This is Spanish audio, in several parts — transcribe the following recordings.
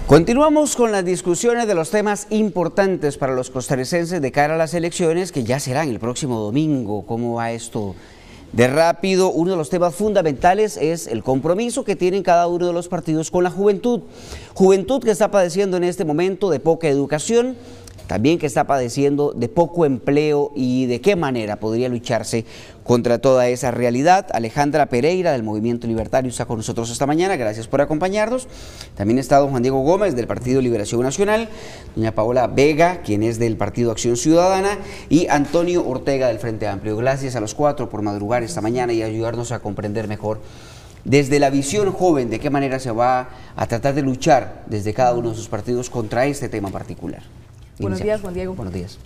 Continuamos con las discusiones de los temas importantes para los costarricenses de cara a las elecciones que ya serán el próximo domingo. ¿Cómo va esto de rápido? Uno de los temas fundamentales es el compromiso que tienen cada uno de los partidos con la juventud. Juventud que está padeciendo en este momento de poca educación, también que está padeciendo de poco empleo y de qué manera podría lucharse contra toda esa realidad. Alejandra Pereira del Movimiento Libertario está con nosotros esta mañana, gracias por acompañarnos. También está don Juan Diego Gómez del Partido Liberación Nacional, doña Paola Vega, quien es del Partido Acción Ciudadana, y Antonio Ortega del Frente Amplio. Gracias a los cuatro por madrugar esta mañana y ayudarnos a comprender mejor desde la visión joven de qué manera se va a tratar de luchar desde cada uno de sus partidos contra este tema particular. Buenos días, Juan Diego. Buenos días.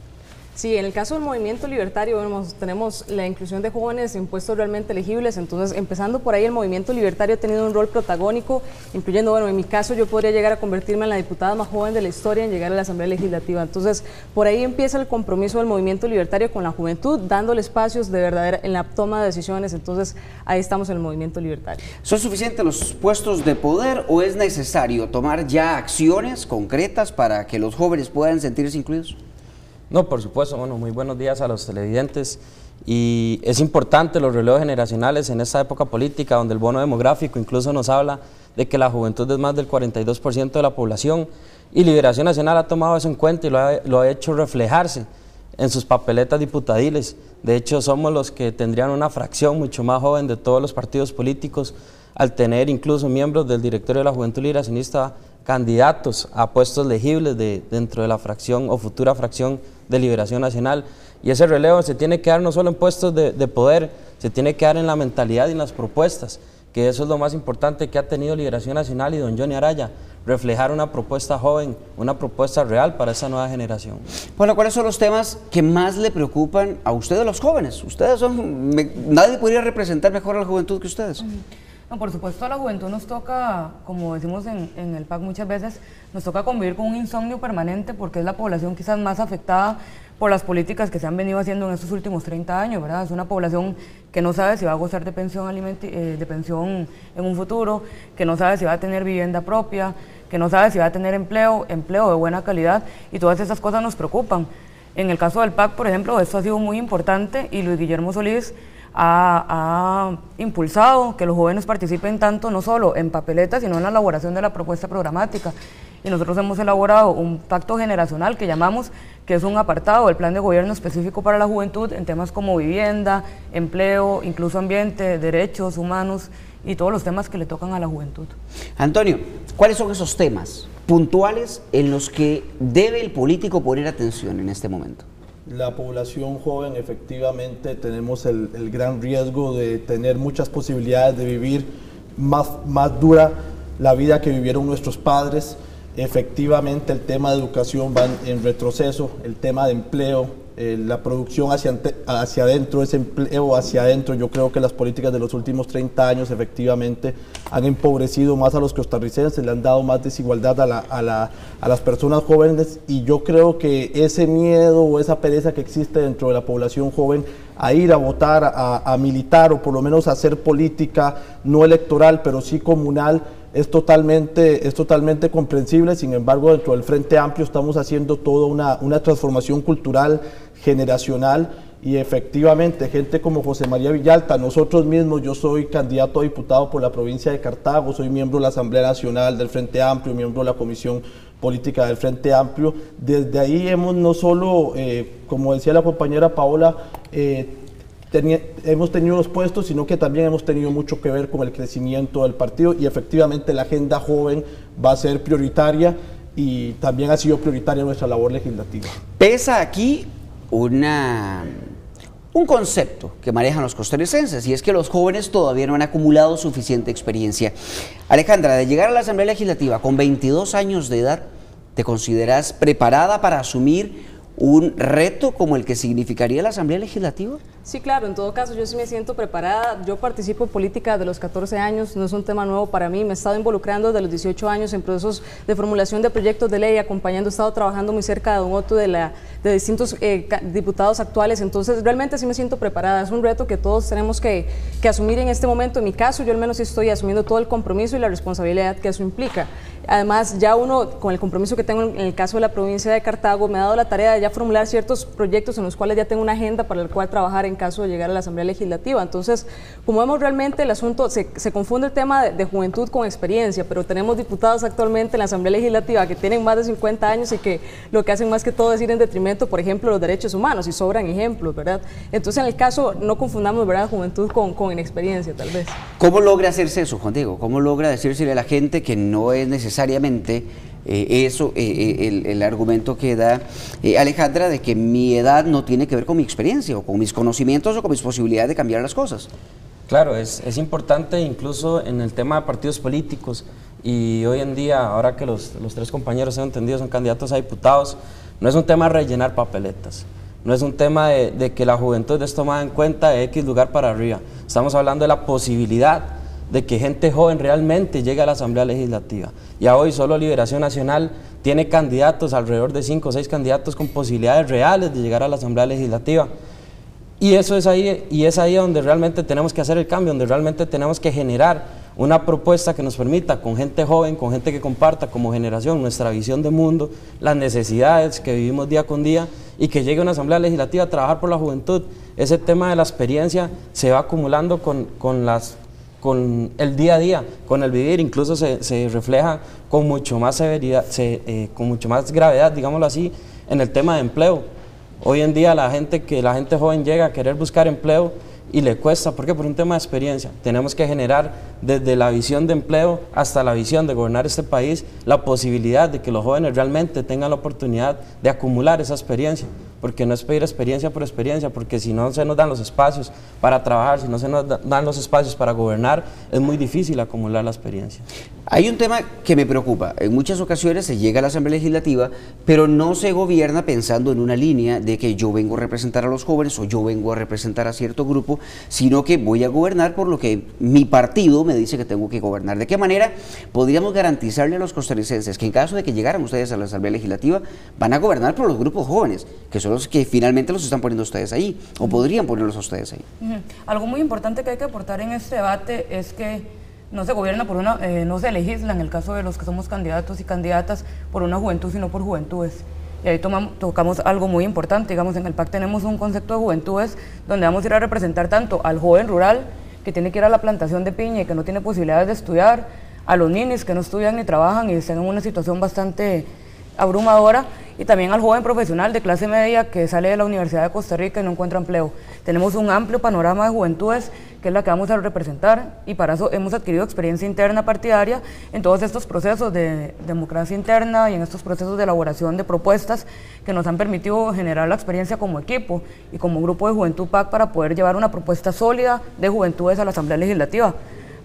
Sí, en el caso del movimiento libertario tenemos la inclusión de jóvenes en puestos realmente elegibles, entonces empezando por ahí el movimiento libertario ha tenido un rol protagónico, incluyendo, bueno, en mi caso yo podría llegar a convertirme en la diputada más joven de la historia en llegar a la Asamblea Legislativa, entonces por ahí empieza el compromiso del movimiento libertario con la juventud, dándole espacios de verdadera en la toma de decisiones, entonces ahí estamos en el movimiento libertario. ¿Son suficientes los puestos de poder o es necesario tomar ya acciones concretas para que los jóvenes puedan sentirse incluidos? No, por supuesto, bueno, muy buenos días a los televidentes, y es importante los relevos generacionales en esta época política donde el bono demográfico incluso nos habla de que la juventud es más del 42% de la población, y Liberación Nacional ha tomado eso en cuenta y lo ha hecho reflejarse en sus papeletas diputadiles. De hecho, somos los que tendrían una fracción mucho más joven de todos los partidos políticos, al tener incluso miembros del directorio de la Juventud Liberacionista candidatos a puestos legibles dentro de la fracción o futura fracción de Liberación Nacional, y ese relevo se tiene que dar no solo en puestos de poder, se tiene que dar en la mentalidad y en las propuestas, que eso es lo más importante que ha tenido Liberación Nacional y don Johnny Araya, reflejar una propuesta joven, una propuesta real para esa nueva generación. Bueno, ¿cuáles son los temas que más le preocupan a ustedes los jóvenes? Ustedes son, nadie podría representar mejor a la juventud que ustedes. No, por supuesto a la juventud nos toca, como decimos en el PAC muchas veces, nos toca convivir con un insomnio permanente porque es la población quizás más afectada por las políticas que se han venido haciendo en estos últimos 30 años, ¿verdad? Es una población que no sabe si va a gozar de pensión en un futuro, que no sabe si va a tener vivienda propia, que no sabe si va a tener empleo de buena calidad, y todas esas cosas nos preocupan. En el caso del PAC, por ejemplo, esto ha sido muy importante y Luis Guillermo Solís ha impulsado que los jóvenes participen tanto no solo en papeletas, sino en la elaboración de la propuesta programática. Y nosotros hemos elaborado un pacto generacional que llamamos, que es un apartado del plan de gobierno específico para la juventud en temas como vivienda, empleo, incluso ambiente, derechos humanos y todos los temas que le tocan a la juventud. Antonio, ¿cuáles son esos temas puntuales en los que debe el político poner atención en este momento? La población joven, efectivamente, tenemos el gran riesgo de tener muchas posibilidades de vivir más dura la vida que vivieron nuestros padres. Efectivamente, el tema de educación va en retroceso, el tema de empleo, la producción hacia adentro, ese empleo hacia adentro. Yo creo que las políticas de los últimos 30 años efectivamente han empobrecido más a los costarricenses, le han dado más desigualdad a las personas jóvenes, y yo creo que ese miedo o esa pereza que existe dentro de la población joven a ir a votar, a militar, o por lo menos a hacer política no electoral, pero sí comunal, es totalmente comprensible. Sin embargo, dentro del Frente Amplio estamos haciendo toda una transformación cultural, generacional, y efectivamente gente como José María Villalta, nosotros mismos, yo soy candidato a diputado por la provincia de Cartago, soy miembro de la Asamblea Nacional del Frente Amplio, miembro de la Comisión Política del Frente Amplio. Desde ahí hemos no solo, como decía la compañera Paola, hemos tenido los puestos, sino que también hemos tenido mucho que ver con el crecimiento del partido, y efectivamente la agenda joven va a ser prioritaria, y también ha sido prioritaria nuestra labor legislativa. Pesa aquí un concepto que manejan los costarricenses, y es que los jóvenes todavía no han acumulado suficiente experiencia. Alejandra, de llegar a la Asamblea Legislativa con 22 años de edad, ¿te consideras preparada para asumir un reto como el que significaría la Asamblea Legislativa? Sí, claro, en todo caso yo sí me siento preparada. Yo participo en política de los 14 años, no es un tema nuevo para mí. Me he estado involucrando desde los 18 años en procesos de formulación de proyectos de ley, acompañando, he estado trabajando muy cerca de don Otto, de distintos diputados actuales. Entonces realmente sí me siento preparada. Es un reto que todos tenemos que asumir en este momento. En mi caso, yo al menos sí estoy asumiendo todo el compromiso y la responsabilidad que eso implica. Además, ya uno, con el compromiso que tengo en el caso de la provincia de Cartago, me ha dado la tarea de ya formular ciertos proyectos en los cuales ya tengo una agenda para el cual trabajar en caso de llegar a la Asamblea Legislativa. Entonces, como vemos, realmente el asunto, se confunde el tema de juventud con experiencia, pero tenemos diputados actualmente en la Asamblea Legislativa que tienen más de 50 años y que lo que hacen más que todo es ir en detrimento, por ejemplo, de los derechos humanos, y sobran ejemplos, ¿verdad? Entonces, en el caso, no confundamos, ¿verdad?, juventud con inexperiencia, tal vez. ¿Cómo logra hacerse eso, Juan Diego? ¿Cómo logra decírsele a la gente que no es necesariamente el argumento que da Alejandra de que mi edad no tiene que ver con mi experiencia o con mis conocimientos o con mis posibilidades de cambiar las cosas? Claro, es importante incluso en el tema de partidos políticos, y hoy en día, ahora que los tres compañeros han entendido son candidatos a diputados, no es un tema de rellenar papeletas, no es un tema de que la juventud es tomada en cuenta de X lugar para arriba. Estamos hablando de la posibilidad de que gente joven realmente llegue a la Asamblea Legislativa. Ya hoy solo Liberación Nacional tiene candidatos, alrededor de 5 o 6 candidatos con posibilidades reales de llegar a la Asamblea Legislativa. Y es ahí donde realmente tenemos que hacer el cambio, donde realmente tenemos que generar una propuesta que nos permita, con gente joven, con gente que comparta como generación nuestra visión de mundo, las necesidades que vivimos día con día, y que llegue a una Asamblea Legislativa a trabajar por la juventud. Ese tema de la experiencia se va acumulando con el día a día, con el vivir, incluso se refleja con mucho más severidad, con mucho más gravedad, digámoslo así, en el tema de empleo. Hoy en día la gente joven llega a querer buscar empleo y le cuesta. ¿Por qué? Por un tema de experiencia. Tenemos que generar desde la visión de empleo hasta la visión de gobernar este país la posibilidad de que los jóvenes realmente tengan la oportunidad de acumular esa experiencia, porque no es pedir experiencia por experiencia, porque si no se nos dan los espacios para trabajar, si no se nos dan los espacios para gobernar, es muy difícil acumular la experiencia. Hay un tema que me preocupa. En muchas ocasiones se llega a la Asamblea Legislativa, pero no se gobierna pensando en una línea de que yo vengo a representar a los jóvenes o yo vengo a representar a cierto grupo, sino que voy a gobernar por lo que mi partido me dice que tengo que gobernar. ¿De qué manera podríamos garantizarle a los costarricenses que en caso de que llegaran ustedes a la Asamblea Legislativa, van a gobernar por los grupos jóvenes, que son los que finalmente los están poniendo ustedes ahí, o podrían ponerlos a ustedes ahí? Algo muy importante que hay que aportar en este debate es que no se gobierna por no se legisla, en el caso de los que somos candidatos y candidatas, por una juventud, sino por juventudes. Y ahí tocamos algo muy importante. Digamos, en el PAC tenemos un concepto de juventudes donde vamos a ir a representar tanto al joven rural, que tiene que ir a la plantación de piña y que no tiene posibilidades de estudiar, a los ninis que no estudian ni trabajan y están en una situación bastante abrumadora, y también al joven profesional de clase media que sale de la Universidad de Costa Rica y no encuentra empleo. Tenemos un amplio panorama de juventudes que es la que vamos a representar, y para eso hemos adquirido experiencia interna partidaria en todos estos procesos de democracia interna y en estos procesos de elaboración de propuestas que nos han permitido generar la experiencia como equipo y como grupo de Juventud PAC para poder llevar una propuesta sólida de juventudes a la Asamblea Legislativa.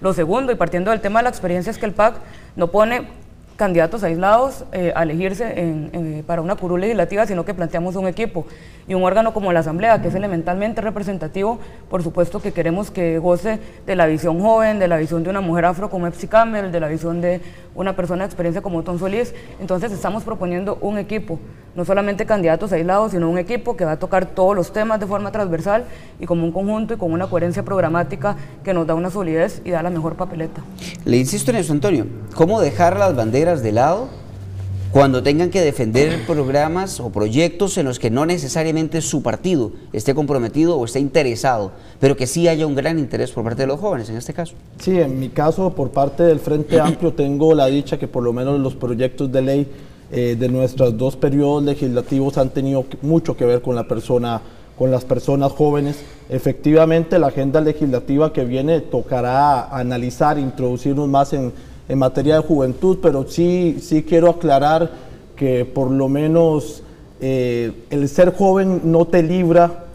Lo segundo, y partiendo del tema de la experiencia, es que el PAC no pone candidatos aislados a elegirse para una curul legislativa, sino que planteamos un equipo y un órgano como la Asamblea, que es elementalmente representativo. Por supuesto que queremos que goce de la visión joven, de la visión de una mujer afro como Epsi Campbell, de la visión de una persona de experiencia como Tom Solís. Entonces estamos proponiendo un equipo, no solamente candidatos aislados, sino un equipo que va a tocar todos los temas de forma transversal y como un conjunto y con una coherencia programática que nos da una solidez y da la mejor papeleta. Le insisto en eso, Antonio, ¿cómo dejar las banderas de lado cuando tengan que defender programas o proyectos en los que no necesariamente su partido esté comprometido o esté interesado, pero que sí haya un gran interés por parte de los jóvenes en este caso? Sí, en mi caso, por parte del Frente Amplio, tengo la dicha que por lo menos los proyectos de ley de nuestros 2 periodos legislativos han tenido mucho que ver con las personas jóvenes. Efectivamente, la agenda legislativa que viene tocará analizar, introducirnos más en materia de juventud, pero sí quiero aclarar que por lo menos el ser joven no te libra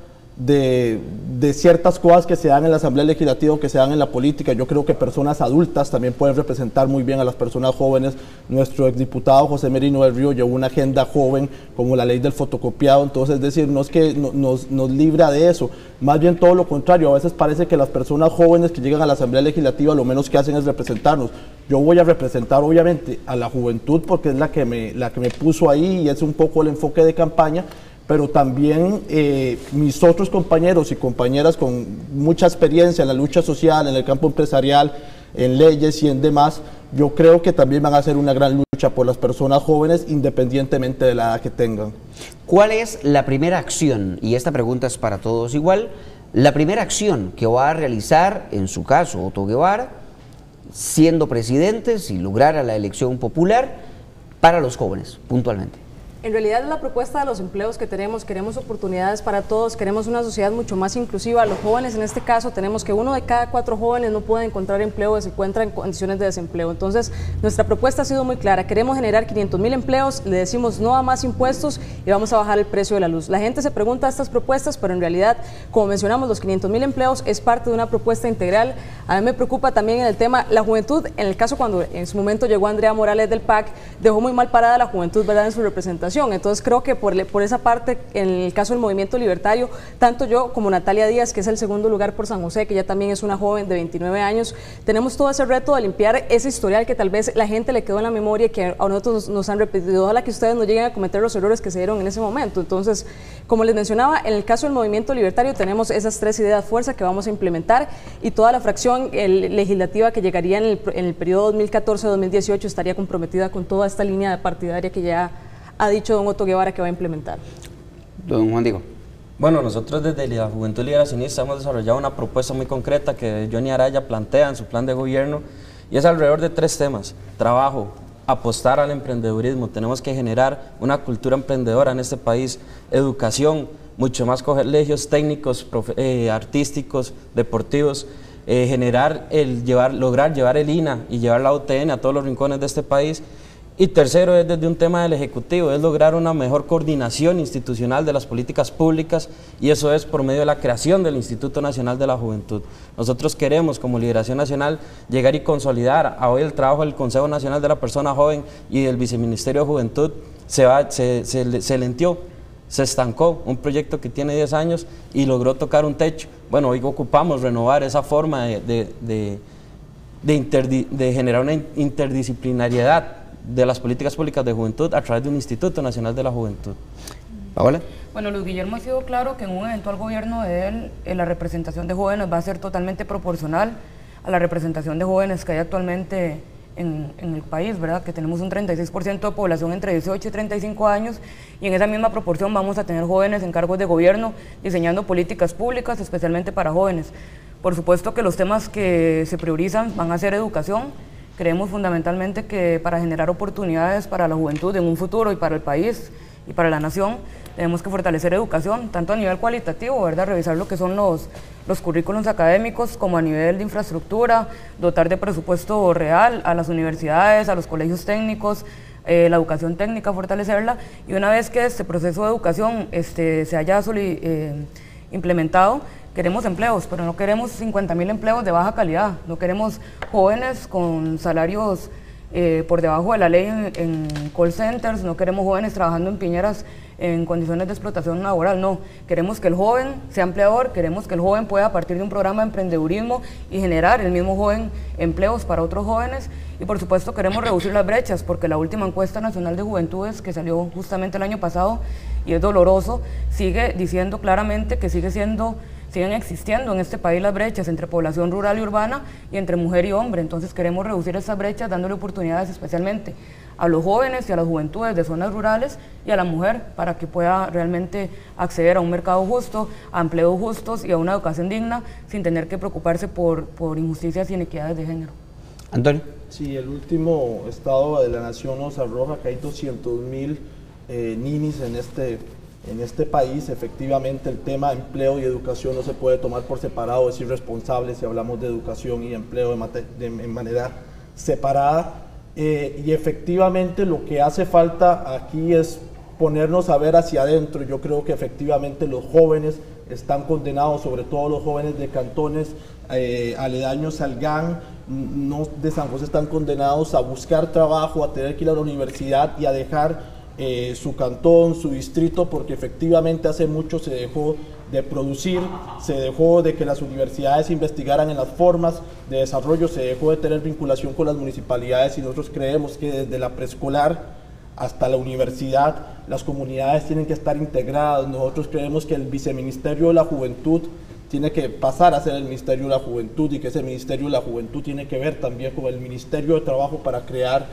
de ciertas cosas que se dan en la Asamblea Legislativa o que se dan en la política. Yo creo que personas adultas también pueden representar muy bien a las personas jóvenes. Nuestro exdiputado José Merino del Río llevó una agenda joven como la ley del fotocopiado, entonces es decir, no es que nos libra de eso, más bien todo lo contrario. A veces parece que las personas jóvenes que llegan a la Asamblea Legislativa lo menos que hacen es representarnos. Yo voy a representar obviamente a la juventud porque es la que me puso ahí y es un poco el enfoque de campaña, pero también mis otros compañeros y compañeras con mucha experiencia en la lucha social, en el campo empresarial, en leyes y en demás, yo creo que también van a hacer una gran lucha por las personas jóvenes independientemente de la edad que tengan. ¿Cuál es la primera acción? Y esta pregunta es para todos igual. La primera acción que va a realizar, en su caso, Otto Guevara, siendo presidente, si lograra la elección popular, para los jóvenes, puntualmente. En realidad la propuesta de los empleos que tenemos, queremos oportunidades para todos, queremos una sociedad mucho más inclusiva. Los jóvenes en este caso tenemos que 1 de cada 4 jóvenes no puede encontrar empleo o se encuentra en condiciones de desempleo. Entonces nuestra propuesta ha sido muy clara, queremos generar 500,000 empleos, le decimos no a más impuestos y vamos a bajar el precio de la luz. La gente se pregunta estas propuestas, pero en realidad, como mencionamos, los 500,000 empleos es parte de una propuesta integral. A mí me preocupa también en el tema, la juventud, en el caso cuando en su momento llegó Andrea Morales del PAC, dejó muy mal parada a la juventud, ¿verdad?, en su representación. Entonces creo que por esa parte, en el caso del Movimiento Libertario, tanto yo como Natalia Díaz, que es el segundo lugar por San José, que ya también es una joven de 29 años, tenemos todo ese reto de limpiar ese historial que tal vez la gente le quedó en la memoria y que a nosotros nos han repetido. Ojalá que ustedes no lleguen a cometer los errores que se dieron en ese momento. Entonces, como les mencionaba, en el caso del Movimiento Libertario tenemos esas 3 ideas fuerza que vamos a implementar y toda la fracción legislativa que llegaría en el periodo 2014-2018 estaría comprometida con toda esta línea partidaria que ya ha dicho don Otto Guevara que va a implementar. Don Juan Diego. Bueno, nosotros desde la Juventud Liberacionista hemos desarrollado una propuesta muy concreta que Johnny Araya plantea en su plan de gobierno y es alrededor de 3 temas: trabajo, apostar al emprendedurismo, tenemos que generar una cultura emprendedora en este país, educación, mucho más colegios técnicos, artísticos, deportivos, lograr llevar el INA y llevar la UTN a todos los rincones de este país. Y tercero es desde un tema del Ejecutivo, es lograr una mejor coordinación institucional de las políticas públicas y eso es por medio de la creación del Instituto Nacional de la Juventud. Nosotros queremos como Liberación Nacional llegar y consolidar a hoy el trabajo del Consejo Nacional de la Persona Joven y del Viceministerio de Juventud se lentió, se estancó, un proyecto que tiene 10 años y logró tocar un techo. Bueno, hoy ocupamos renovar esa forma de generar una interdisciplinariedad de las políticas públicas de juventud a través de un Instituto Nacional de la Juventud. ¿Paola? Bueno, Luis Guillermo ha sido claro que en un eventual gobierno de él, la representación de jóvenes va a ser totalmente proporcional a la representación de jóvenes que hay actualmente en el país, ¿verdad? Que tenemos un 36% de población entre 18 y 35 años y en esa misma proporción vamos a tener jóvenes en cargos de gobierno diseñando políticas públicas especialmente para jóvenes. Por supuesto que los temas que se priorizan van a ser educación. Creemos fundamentalmente que para generar oportunidades para la juventud en un futuro y para el país y para la nación, tenemos que fortalecer educación, tanto a nivel cualitativo, ¿verdad? Revisar lo que son los currículos académicos, como a nivel de infraestructura, dotar de presupuesto real a las universidades, a los colegios técnicos, la educación técnica, fortalecerla, y una vez que este proceso de educación se haya implementado, queremos empleos, pero no queremos 50,000 empleos de baja calidad, no queremos jóvenes con salarios por debajo de la ley en call centers, no queremos jóvenes trabajando en piñeras en condiciones de explotación laboral, no. Queremos que el joven sea empleador, queremos que el joven pueda a partir de un programa de emprendedurismo y generar el mismo joven empleos para otros jóvenes y por supuesto queremos reducir las brechas porque la última encuesta nacional de juventudes que salió justamente el año pasado y es doloroso, sigue diciendo claramente que siguen existiendo en este país las brechas entre población rural y urbana y entre mujer y hombre, entonces queremos reducir esas brechas dándole oportunidades especialmente a los jóvenes y a las juventudes de zonas rurales y a la mujer para que pueda realmente acceder a un mercado justo, a empleos justos y a una educación digna sin tener que preocuparse por injusticias y inequidades de género. Antonio. Sí, el último estado de la nación nos arroja que hay 200,000 ninis en este país. Efectivamente el tema empleo y educación no se puede tomar por separado, es irresponsable si hablamos de educación y empleo en manera separada. Y efectivamente lo que hace falta aquí es ponernos a ver hacia adentro. Yo creo que efectivamente los jóvenes están condenados, sobre todo los jóvenes de cantones aledaños al GAN, no de San José, están condenados a buscar trabajo, a tener que ir a la universidad y a dejar su cantón, su distrito, porque efectivamente hace mucho se dejó de producir, se dejó de que las universidades investigaran en las formas de desarrollo, se dejó de tener vinculación con las municipalidades, y nosotros creemos que desde la preescolar hasta la universidad las comunidades tienen que estar integradas. Nosotros creemos que el Viceministerio de la Juventud tiene que pasar a ser el Ministerio de la Juventud, y que ese Ministerio de la Juventud tiene que ver también con el Ministerio de Trabajo para crear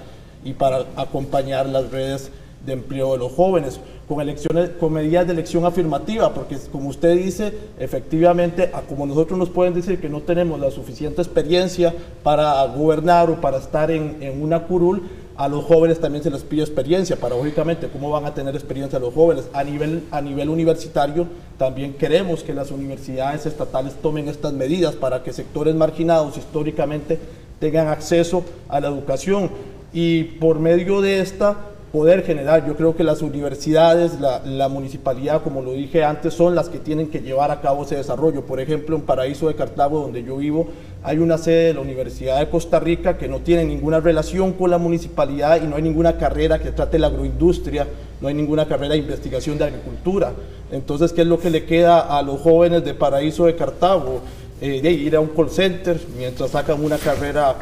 y para acompañar las redes de empleo de los jóvenes, con medidas de elección afirmativa, porque como usted dice, efectivamente, como nosotros nos pueden decir que no tenemos la suficiente experiencia para gobernar o para estar en una curul, a los jóvenes también se les pide experiencia. Paradójicamente, ¿cómo van a tener experiencia los jóvenes? A nivel universitario, también queremos que las universidades estatales tomen estas medidas para que sectores marginados históricamente tengan acceso a la educación, y por medio de esta poder generar. Yo creo que las universidades, la municipalidad, como lo dije antes, son las que tienen que llevar a cabo ese desarrollo. Por ejemplo, en Paraíso de Cartago, donde yo vivo, hay una sede de la Universidad de Costa Rica que no tiene ninguna relación con la municipalidad, y no hay ninguna carrera que trate la agroindustria, no hay ninguna carrera de investigación de agricultura. Entonces, ¿qué es lo que le queda a los jóvenes de Paraíso de Cartago? De ir a un call center mientras sacan una carrera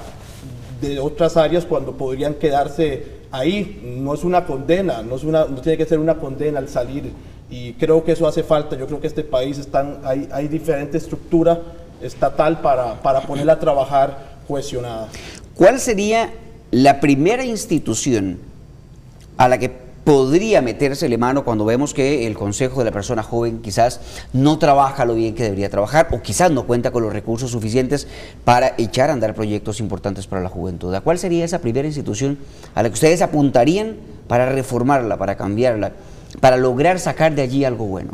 de otras áreas, cuando podrían quedarse ahí. No es una condena, no tiene que ser una condena al salir, y creo que eso hace falta. Yo creo que este país hay diferente estructura estatal para ponerla a trabajar cohesionada. ¿Cuál sería la primera institución a la que podría metérsele mano cuando vemos que el consejo de la persona joven quizás no trabaja lo bien que debería trabajar, o quizás no cuenta con los recursos suficientes para echar a andar proyectos importantes para la juventud? ¿Cuál sería esa primera institución a la que ustedes apuntarían para reformarla, para cambiarla, para lograr sacar de allí algo bueno?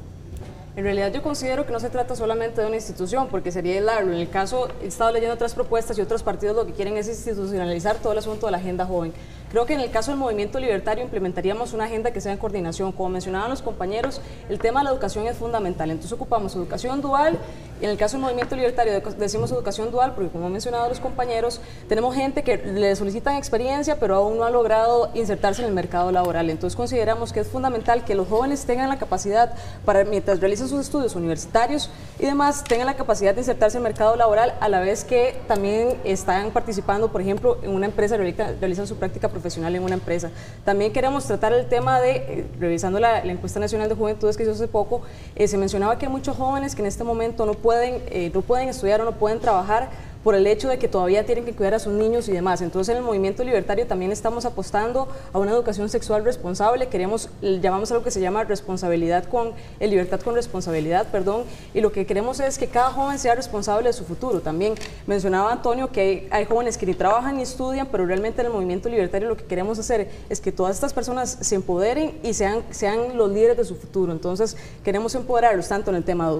En realidad yo considero que no se trata solamente de una institución, porque sería hilarlo. En el caso, he estado leyendo otras propuestas y otros partidos lo que quieren es institucionalizar todo el asunto de la agenda joven. Creo que en el caso del movimiento libertario implementaríamos una agenda que sea en coordinación. Como mencionaban los compañeros, el tema de la educación es fundamental. Entonces ocupamos educación dual, y en el caso del movimiento libertario decimos educación dual porque, como han mencionado los compañeros, tenemos gente que le solicitan experiencia pero aún no ha logrado insertarse en el mercado laboral. Entonces consideramos que es fundamental que los jóvenes tengan la capacidad para, mientras realizan sus estudios universitarios y demás, tengan la capacidad de insertarse en el mercado laboral, a la vez que también están participando, por ejemplo, en una empresa, realizan su práctica profesional en una empresa. También queremos tratar el tema de, revisando la encuesta nacional de juventudes que hizo hace poco, se mencionaba que hay muchos jóvenes que en este momento no pueden estudiar o no pueden trabajar por el hecho de que todavía tienen que cuidar a sus niños y demás. Entonces en el movimiento libertario también estamos apostando a una educación sexual responsable. Llamamos algo que se llama libertad con responsabilidad, y lo que queremos es que cada joven sea responsable de su futuro. También mencionaba Antonio que hay jóvenes que ni trabajan ni estudian, pero realmente en el movimiento libertario lo que queremos hacer es que todas estas personas se empoderen y sean los líderes de su futuro. Entonces queremos empoderarlos tanto en el tema de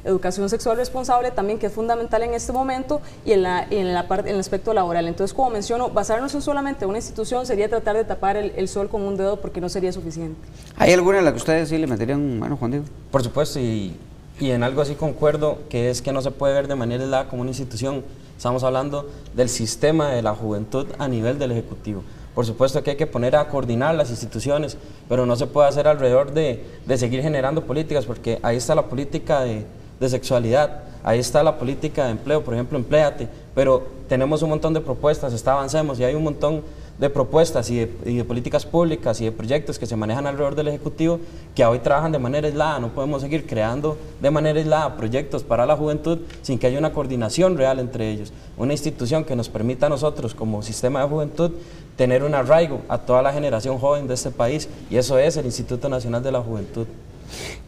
educación sexual responsable, también, que es fundamental en este momento, y en el aspecto laboral. Entonces, como menciono, basarnos en solamente una institución sería tratar de tapar el sol con un dedo, porque no sería suficiente. ¿Hay alguna en la que ustedes sí le meterían mano, Juan Diego? Por supuesto, y en algo así concuerdo, que es que no se puede ver de manera aislada como una institución. Estamos hablando del sistema de la juventud a nivel del Ejecutivo. Por supuesto que hay que poner a coordinar las instituciones, pero no se puede hacer alrededor de seguir generando políticas, porque ahí está la política de sexualidad, ahí está la política de empleo, por ejemplo, Empléate, pero tenemos un montón de propuestas, Avancemos, y hay un montón de propuestas y de políticas públicas y de proyectos que se manejan alrededor del Ejecutivo, que hoy trabajan de manera aislada. No podemos seguir creando de manera aislada proyectos para la juventud sin que haya una coordinación real entre ellos. Una institución que nos permita a nosotros, como sistema de juventud, tener un arraigo a toda la generación joven de este país, y eso es el Instituto Nacional de la Juventud.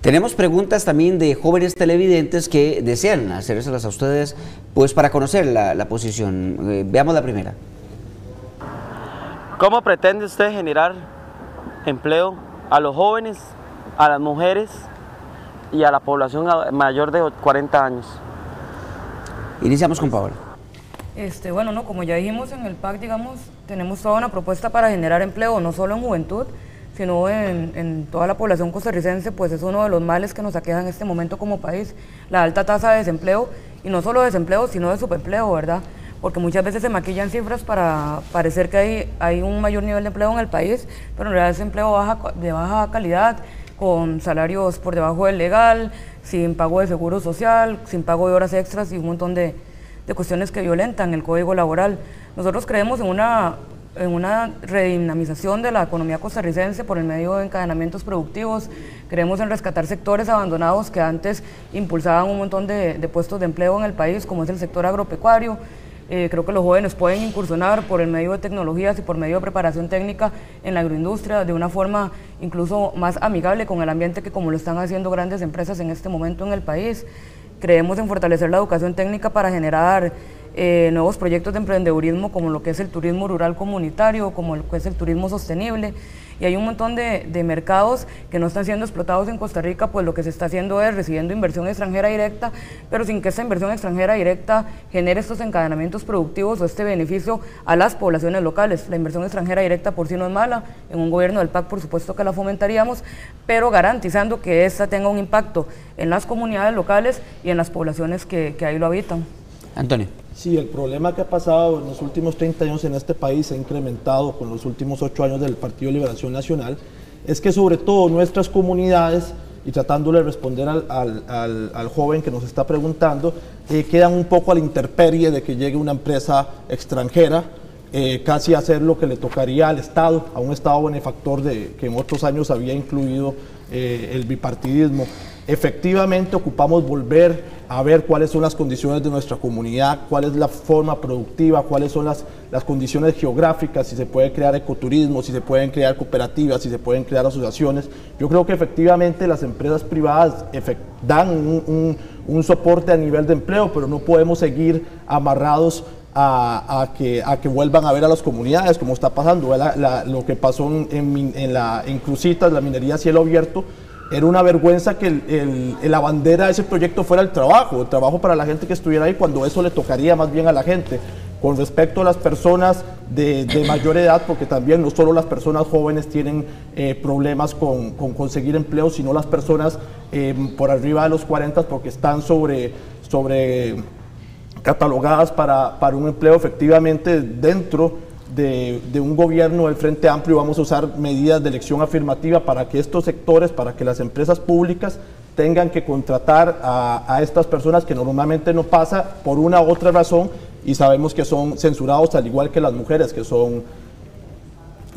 Tenemos preguntas también de jóvenes televidentes que desean hacérselas a ustedes, pues para conocer la posición. Veamos la primera. ¿Cómo pretende usted generar empleo a los jóvenes, a las mujeres y a la población mayor de 40 años? Iniciamos con Paola. Bueno, como ya dijimos en el PAC, tenemos toda una propuesta para generar empleo, no solo en juventud, sino en toda la población costarricense, pues es uno de los males que nos aqueja en este momento como país, la alta tasa de desempleo, y no solo de desempleo, sino de subempleo, ¿verdad? Porque muchas veces se maquillan cifras para parecer que hay un mayor nivel de empleo en el país, pero en realidad es empleo de baja calidad, con salarios por debajo del legal, sin pago de seguro social, sin pago de horas extras y un montón de cuestiones que violentan el código laboral. Nosotros creemos en una redinamización de la economía costarricense por el medio de encadenamientos productivos. Creemos en rescatar sectores abandonados que antes impulsaban un montón de puestos de empleo en el país, como es el sector agropecuario. Creo que los jóvenes pueden incursionar por el medio de tecnologías y por medio de preparación técnica en la agroindustria de una forma incluso más amigable con el ambiente que como lo están haciendo grandes empresas en este momento en el país. Creemos en fortalecer la educación técnica para generar nuevos proyectos de emprendedurismo como lo que es el turismo rural comunitario, como lo que es el turismo sostenible, y hay un montón de mercados que no están siendo explotados en Costa Rica, pues lo que se está haciendo es recibiendo inversión extranjera directa, pero sin que esta inversión extranjera directa genere estos encadenamientos productivos o este beneficio a las poblaciones locales. La inversión extranjera directa por sí no es mala, en un gobierno del PAC por supuesto que la fomentaríamos, pero garantizando que esta tenga un impacto en las comunidades locales y en las poblaciones que ahí lo habitan. Antonio. Sí, el problema que ha pasado en los últimos 30 años en este país se ha incrementado con los últimos 8 años del Partido de Liberación Nacional, es que sobre todo nuestras comunidades, y tratándole de responder al joven que nos está preguntando, quedan un poco a la intemperie de que llegue una empresa extranjera, casi a hacer lo que le tocaría al Estado, a un Estado benefactor que en otros años había incluido el bipartidismo. Efectivamente ocupamos volver a ver cuáles son las condiciones de nuestra comunidad, cuál es la forma productiva, cuáles son las condiciones geográficas, si se puede crear ecoturismo, si se pueden crear cooperativas, si se pueden crear asociaciones. Yo creo que efectivamente las empresas privadas dan un soporte a nivel de empleo, pero no podemos seguir amarrados a que vuelvan a ver a las comunidades, como está pasando. Lo que pasó en Cruzitas, la minería a cielo abierto, era una vergüenza que la bandera de ese proyecto fuera el trabajo para la gente que estuviera ahí, cuando eso le tocaría más bien a la gente. Con respecto a las personas de mayor edad, porque también no solo las personas jóvenes tienen problemas con conseguir empleo, sino las personas por arriba de los 40, porque están sobre catalogadas para un empleo. Efectivamente, dentro de un gobierno del Frente Amplio vamos a usar medidas de elección afirmativa para que estos sectores, para que las empresas públicas tengan que contratar a estas personas, que normalmente no pasa por una u otra razón, y sabemos que son censurados, al igual que las mujeres, que son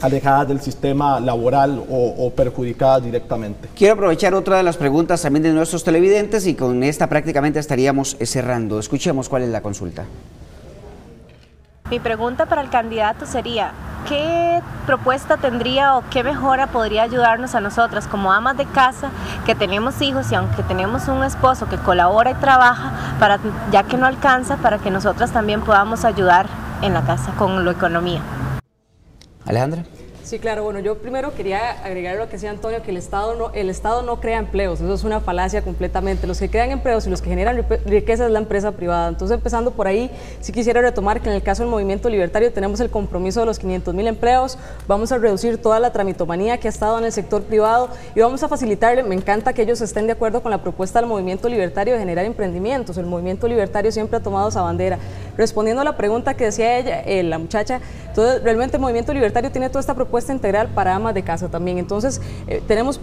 alejadas del sistema laboral o perjudicadas directamente. Quiero aprovechar otra de las preguntas también de nuestros televidentes, y con esta prácticamente estaríamos cerrando. Escuchemos cuál es la consulta. Mi pregunta para el candidato sería, ¿qué propuesta tendría o qué mejora podría ayudarnos a nosotras como amas de casa que tenemos hijos y aunque tenemos un esposo que colabora y trabaja, ya que no alcanza, para que nosotras también podamos ayudar en la casa con la economía? Alejandra. Sí, claro. Bueno, yo primero quería agregar lo que decía Antonio, que el Estado no crea empleos. Eso es una falacia completamente. Los que crean empleos y los que generan riqueza es la empresa privada. Entonces, empezando por ahí, sí quisiera retomar que en el caso del Movimiento Libertario tenemos el compromiso de los 500,000 empleos. Vamos a reducir toda la tramitomanía que ha estado en el sector privado y vamos a facilitarle. Me encanta que ellos estén de acuerdo con la propuesta del Movimiento Libertario de generar emprendimientos. El Movimiento Libertario siempre ha tomado esa bandera. Respondiendo a la pregunta que decía ella, la muchacha, entonces realmente el Movimiento Libertario tiene toda esta propuesta integral para amas de casa también. Entonces tenemos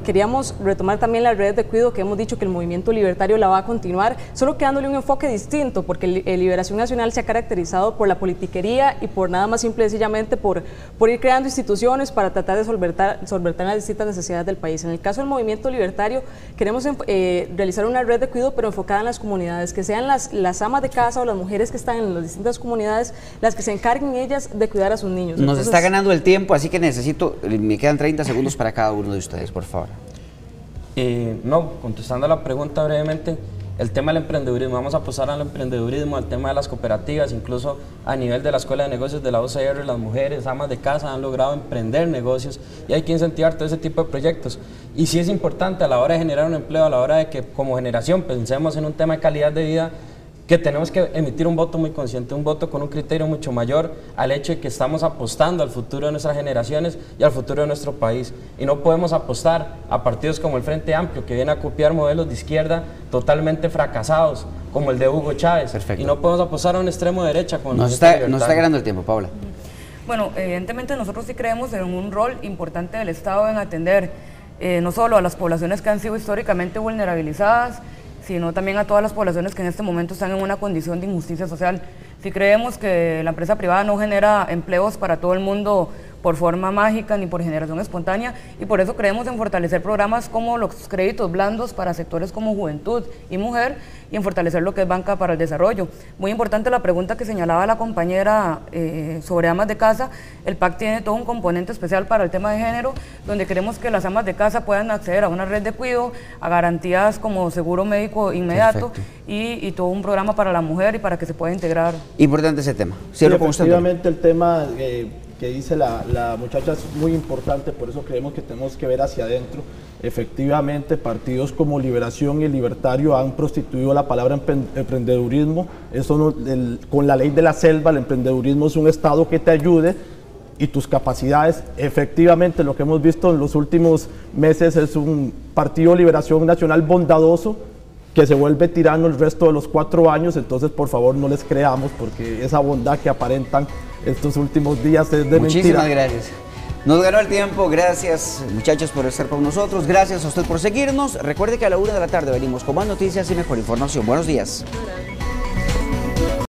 queríamos retomar también la red de cuidado, que hemos dicho que el Movimiento Libertario la va a continuar, solo que dándole un enfoque distinto, porque Liberación Nacional se ha caracterizado por la politiquería y por nada más simple y sencillamente por ir creando instituciones para tratar de solventar las distintas necesidades del país. En el caso del Movimiento Libertario queremos realizar una red de cuidado, pero enfocada en las comunidades, que sean las amas de casa o las mujeres que están en las distintas comunidades las que se encarguen ellas de cuidar a sus niños. Nos está ganando el tiempo, así que me quedan 30 segundos para cada uno de ustedes, por favor. No, contestando a la pregunta brevemente, el tema del emprendedurismo, vamos a apostar al emprendedurismo, al tema de las cooperativas, incluso a nivel de la Escuela de Negocios de la UCR, las mujeres, amas de casa han logrado emprender negocios y hay que incentivar todo ese tipo de proyectos. Y sí es importante a la hora de generar un empleo, a la hora de que como generación pensemos en un tema de calidad de vida, que tenemos que emitir un voto muy consciente, un voto con un criterio mucho mayor al hecho de que estamos apostando al futuro de nuestras generaciones y al futuro de nuestro país. Y no podemos apostar a partidos como el Frente Amplio, que viene a copiar modelos de izquierda totalmente fracasados, como el de Hugo Chávez. Perfecto. Y no podemos apostar a un extremo derecha. Con Nos está ganando el tiempo, Paula. Bueno, evidentemente nosotros sí creemos en un rol importante del Estado en atender no solo a las poblaciones que han sido históricamente vulnerabilizadas, sino también a todas las poblaciones que en este momento están en una condición de injusticia social. Si creemos que la empresa privada no genera empleos para todo el mundo por forma mágica ni por generación espontánea, y por eso creemos en fortalecer programas como los créditos blandos para sectores como juventud y mujer, y en fortalecer lo que es banca para el desarrollo. Muy importante la pregunta que señalaba la compañera sobre amas de casa. El PAC tiene todo un componente especial para el tema de género, donde queremos que las amas de casa puedan acceder a una red de cuidado, a garantías como seguro médico inmediato y todo un programa para la mujer y para que se pueda integrar. Importante ese tema. Sí, efectivamente el tema que dice la muchacha es muy importante, por eso creemos que tenemos que ver hacia adentro. Efectivamente, partidos como Liberación y Libertario han prostituido la palabra emprendedurismo. Eso no, con la ley de la selva, el emprendedurismo es un Estado que te ayude y tus capacidades. Efectivamente, lo que hemos visto en los últimos meses es un Partido Liberación Nacional bondadoso que se vuelve tirano el resto de los 4 años. Entonces, por favor, no les creamos, porque esa bondad que aparentan estos últimos días es de mentira. Muchísimas gracias. Nos ganó el tiempo. Gracias, muchachos, por estar con nosotros. Gracias a usted por seguirnos. Recuerde que a la 1 de la tarde venimos con más noticias y mejor información. Buenos días.